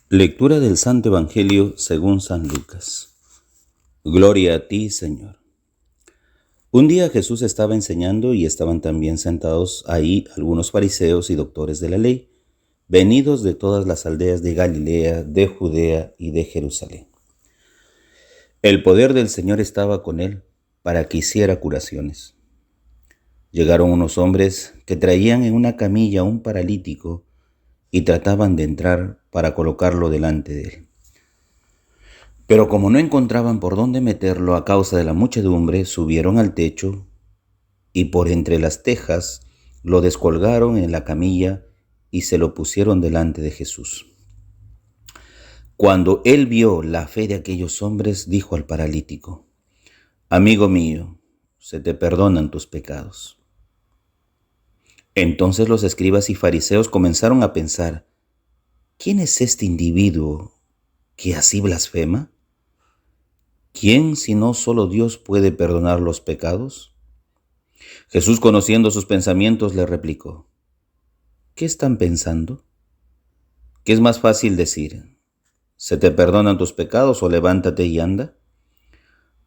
Lectura del Santo Evangelio según San Lucas. Gloria a ti, Señor. Un día Jesús estaba enseñando y estaban también sentados ahí algunos fariseos y doctores de la ley, venidos de todas las aldeas de Galilea, de Judea y de Jerusalén. El poder del Señor estaba con él para que hiciera curaciones. Llegaron unos hombres que traían en una camilla un paralítico y trataban de entrar para colocarlo delante de él. Pero como no encontraban por dónde meterlo a causa de la muchedumbre, subieron al techo y por entre las tejas lo descolgaron en la camilla y se lo pusieron delante de Jesús. Cuando él vio la fe de aquellos hombres, dijo al paralítico: Amigo mío, se te perdonan tus pecados. Entonces los escribas y fariseos comenzaron a pensar: ¿quién es este individuo que así blasfema? ¿Quién sino solo Dios puede perdonar los pecados? Jesús, conociendo sus pensamientos, le replicó: ¿qué están pensando? ¿Qué es más fácil decir? ¿Se te perdonan tus pecados o levántate y anda?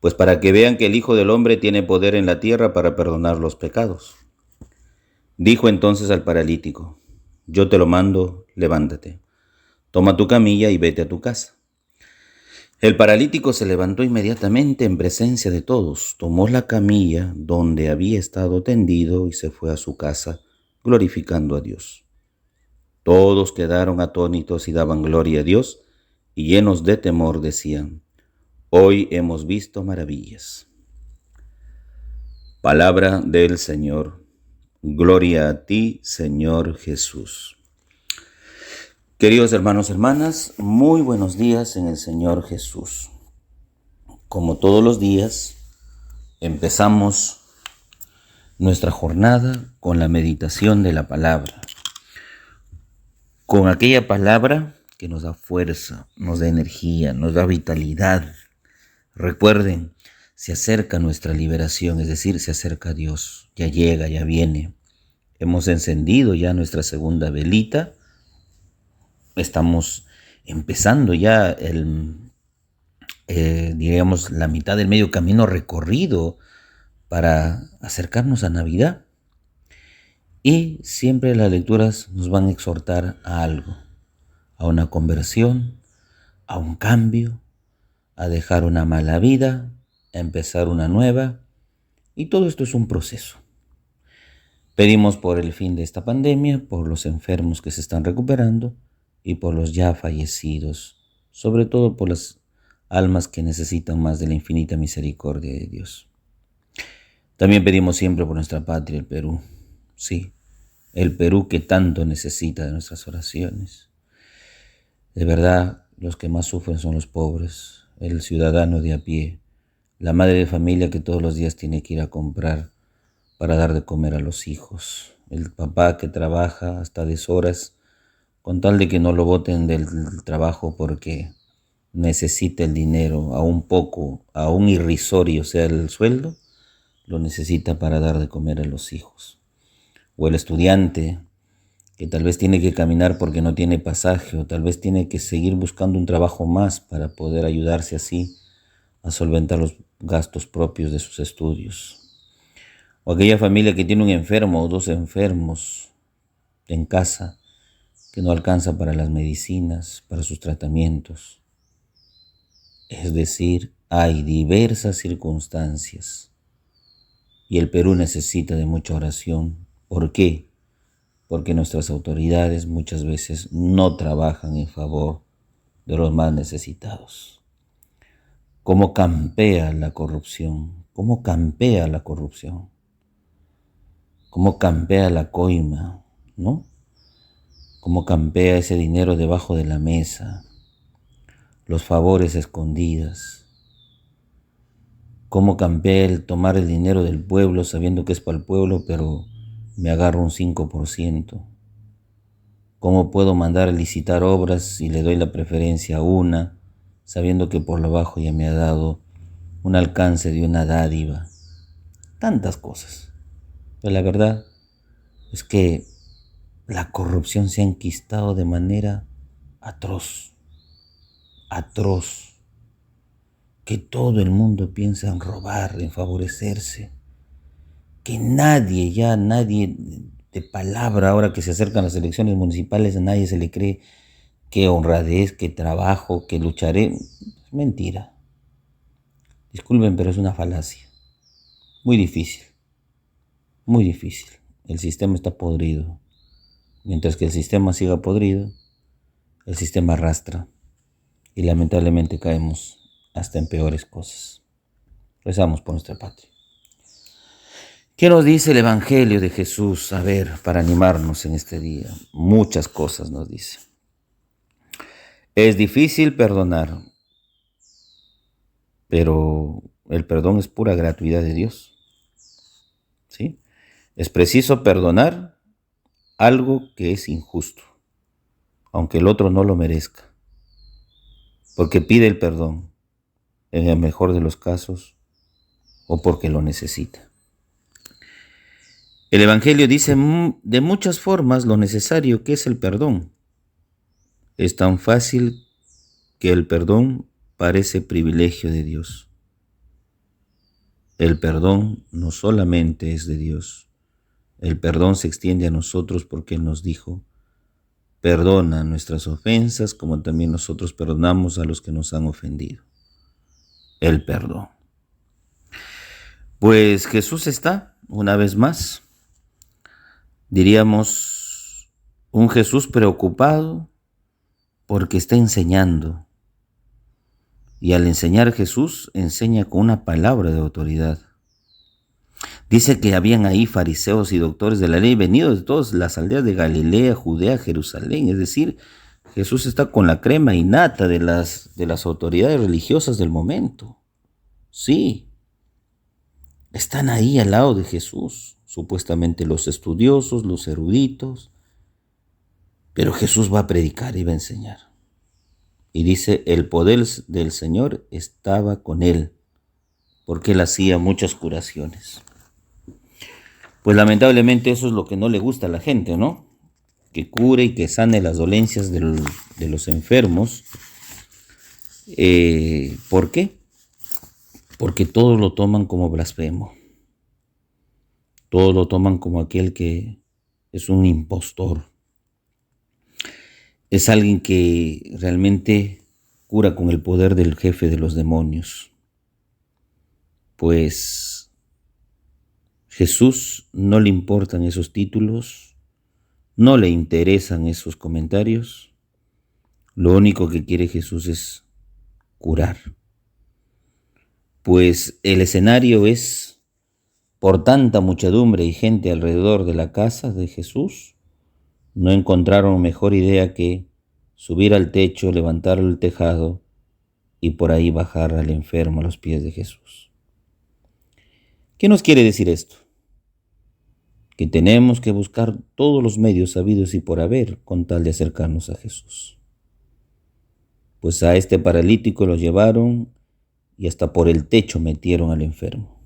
Pues para que vean que el Hijo del Hombre tiene poder en la tierra para perdonar los pecados. Dijo entonces al paralítico: yo te lo mando, levántate, toma tu camilla y vete a tu casa. El paralítico se levantó inmediatamente en presencia de todos, tomó la camilla donde había estado tendido y se fue a su casa, glorificando a Dios. Todos quedaron atónitos y daban gloria a Dios, y llenos de temor decían: hoy hemos visto maravillas. Palabra del Señor. Gloria a ti, Señor Jesús. Queridos hermanos, hermanas, muy buenos días en el Señor Jesús. Como todos los días, empezamos nuestra jornada con la meditación de la palabra, con aquella palabra que nos da fuerza, nos da energía, nos da vitalidad. Recuerden, se acerca nuestra liberación, es decir, se acerca Dios, ya llega, ya viene. Hemos encendido ya nuestra segunda velita, estamos empezando ya diríamos, la mitad del medio camino recorrido para acercarnos a Navidad. Y siempre las lecturas nos van a exhortar a algo, a una conversión, a un cambio, a dejar una mala vida, a empezar una nueva. Y todo esto es un proceso. Pedimos por el fin de esta pandemia, por los enfermos que se están recuperando y por los ya fallecidos, sobre todo por las almas que necesitan más de la infinita misericordia de Dios. También pedimos siempre por nuestra patria, el Perú. Sí, el Perú que tanto necesita de nuestras oraciones. De verdad, los que más sufren son los pobres, el ciudadano de a pie, la madre de familia que todos los días tiene que ir a comprar para dar de comer a los hijos, el papá que trabaja hasta deshoras con tal de que no lo boten del trabajo porque necesita el dinero, aún poco, aún irrisorio sea el sueldo, lo necesita para dar de comer a los hijos. O el estudiante que tal vez tiene que caminar porque no tiene pasaje, o tal vez tiene que seguir buscando un trabajo más para poder ayudarse así a solventar los gastos propios de sus estudios. O aquella familia que tiene un enfermo o dos enfermos en casa que no alcanza para las medicinas, para sus tratamientos. Es decir, hay diversas circunstancias y el Perú necesita de mucha oración. ¿Por qué? Porque nuestras autoridades muchas veces no trabajan en favor de los más necesitados. ¿Cómo campea la corrupción? ¿Cómo campea la corrupción? ¿Cómo campea la coima? ¿No? ¿Cómo campea ese dinero debajo de la mesa? Los favores escondidas. ¿Cómo campea el tomar el dinero del pueblo sabiendo que es para el pueblo, pero me agarro un 5%? ¿Cómo puedo mandar a licitar obras y le doy la preferencia a una, sabiendo que por lo bajo ya me ha dado un alcance de una dádiva? Tantas cosas. Pero la verdad es que la corrupción se ha enquistado de manera atroz. atroz, que todo el mundo piensa en robar, en favorecerse, que nadie de palabra, ahora que se acercan las elecciones municipales, a nadie se le cree que honradez, que trabajo, que lucharé. Es mentira. Disculpen, pero es una falacia. Muy difícil, muy difícil. El sistema está podrido. Mientras que el sistema siga podrido, el sistema arrastra y lamentablemente caemos hasta en peores cosas. Rezamos por nuestra patria. ¿Qué nos dice el Evangelio de Jesús? A ver, para animarnos en este día. Muchas cosas nos dice. Es difícil perdonar, pero el perdón es pura gratuidad de Dios. ¿Sí? Es preciso perdonar algo que es injusto, aunque el otro no lo merezca, porque pide el perdón, en el mejor de los casos, o porque lo necesita. El Evangelio dice de muchas formas lo necesario que es el perdón. Es tan fácil que el perdón parece privilegio de Dios. El perdón no solamente es de Dios. El perdón se extiende a nosotros porque Él nos dijo: perdona nuestras ofensas como también nosotros perdonamos a los que nos han ofendido. El perdón. Pues Jesús está, una vez más, diríamos, un Jesús preocupado porque está enseñando. Y al enseñar Jesús, enseña con una palabra de autoridad. Dice que habían ahí fariseos y doctores de la ley venidos de todas las aldeas de Galilea, Judea, Jerusalén. Es decir, Jesús está con la crema innata de las autoridades religiosas del momento. Sí, están ahí al lado de Jesús, supuestamente los estudiosos, los eruditos. Pero Jesús va a predicar y va a enseñar. Y dice, el poder del Señor estaba con él, porque él hacía muchas curaciones. Pues lamentablemente eso es lo que no le gusta a la gente, ¿no? Que cure y que sane las dolencias de los enfermos. ¿Por qué? Porque todos lo toman como blasfemo. Todos lo toman como aquel que es un impostor. Es alguien que realmente cura con el poder del jefe de los demonios. Pues Jesús no le importan esos títulos, no le interesan esos comentarios. Lo único que quiere Jesús es curar. Pues el escenario es, por tanta muchedumbre y gente alrededor de la casa de Jesús, no encontraron mejor idea que subir al techo, levantar el tejado y por ahí bajar al enfermo a los pies de Jesús. ¿Qué nos quiere decir esto? Que tenemos que buscar todos los medios habidos y por haber con tal de acercarnos a Jesús. Pues a este paralítico lo llevaron y hasta por el techo metieron al enfermo.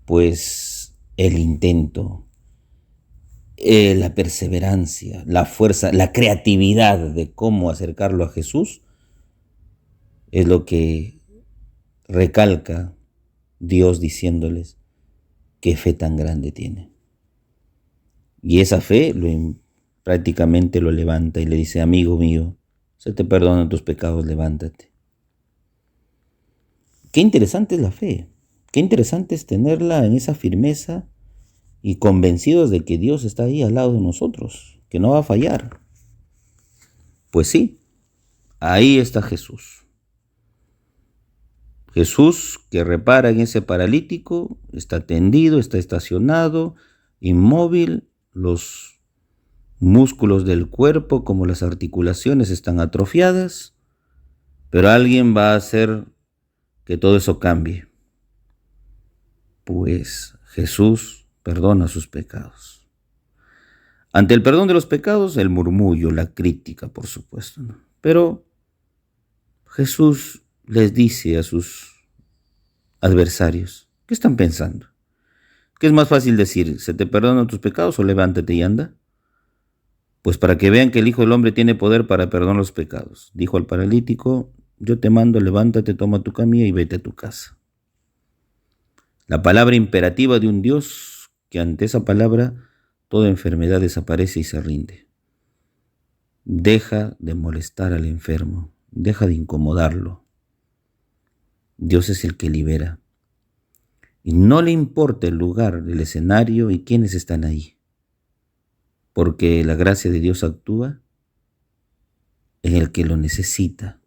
Pues el intento, la perseverancia, la fuerza, la creatividad de cómo acercarlo a Jesús es lo que recalca Dios diciéndoles qué fe tan grande tiene. Y esa fe prácticamente lo levanta y le dice: amigo mío, se te perdonan tus pecados, levántate. Qué interesante es la fe, qué interesante es tenerla en esa firmeza y convencidos de que Dios está ahí al lado de nosotros, que no va a fallar. Pues sí, ahí está Jesús. Jesús que repara en ese paralítico, está tendido, está estacionado, inmóvil, los músculos del cuerpo como las articulaciones están atrofiadas, pero alguien va a hacer que todo eso cambie. Pues Jesús perdona sus pecados. Ante el perdón de los pecados, el murmullo, la crítica, por supuesto, ¿no? Pero Jesús les dice a sus adversarios: ¿qué están pensando? ¿Qué es más fácil decir? ¿Se te perdonan tus pecados o levántate y anda? Pues para que vean que el Hijo del Hombre tiene poder para perdonar los pecados. Dijo al paralítico: yo te mando, levántate, toma tu camilla y vete a tu casa. La palabra imperativa de un Dios que ante esa palabra toda enfermedad desaparece y se rinde. Deja de molestar al enfermo, deja de incomodarlo. Dios es el que libera. Y no le importa el lugar, el escenario y quiénes están ahí, porque la gracia de Dios actúa en el que lo necesita.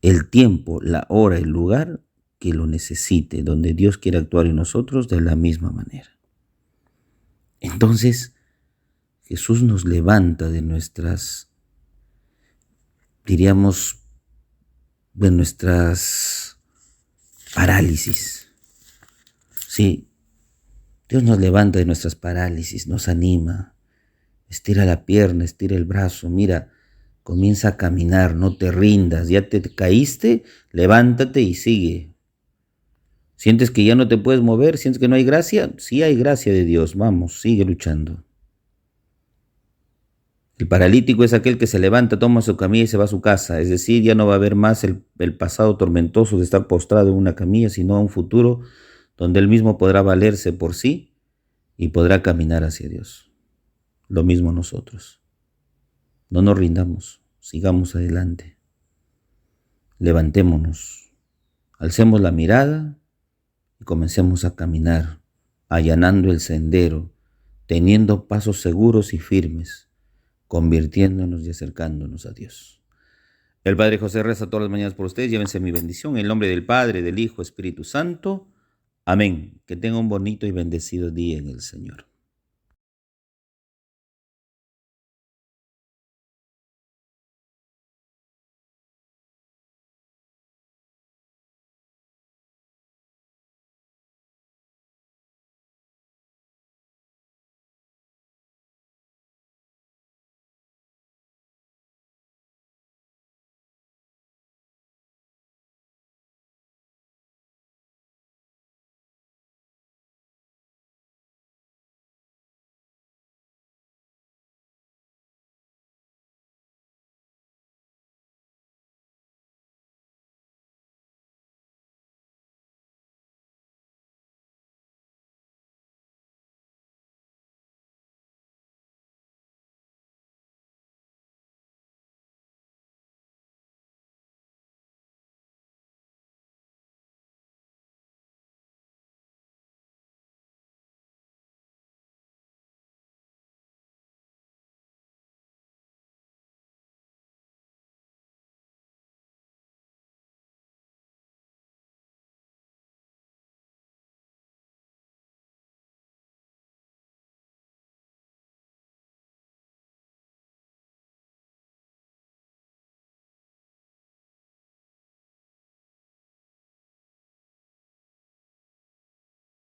El tiempo, la hora, el lugar que lo necesite, donde Dios quiere actuar en nosotros de la misma manera. Entonces, Jesús nos levanta de nuestras, diríamos, de nuestras parálisis. Sí, Dios nos levanta de nuestras parálisis, nos anima, estira la pierna, estira el brazo, mira, comienza a caminar, no te rindas, ya te caíste, levántate y sigue. ¿Sientes que ya no te puedes mover? ¿Sientes que no hay gracia? Sí hay gracia de Dios, vamos, sigue luchando. El paralítico es aquel que se levanta, toma su camilla y se va a su casa, es decir, ya no va a haber más el pasado tormentoso de estar postrado en una camilla, sino un futuro donde él mismo podrá valerse por sí y podrá caminar hacia Dios. Lo mismo nosotros. No nos rindamos, sigamos adelante. Levantémonos, alcemos la mirada y comencemos a caminar, allanando el sendero, teniendo pasos seguros y firmes, convirtiéndonos y acercándonos a Dios. El Padre José reza todas las mañanas por ustedes. Llévense mi bendición en el nombre del Padre, del Hijo, Espíritu Santo. Amén. Que tenga un bonito y bendecido día en el Señor.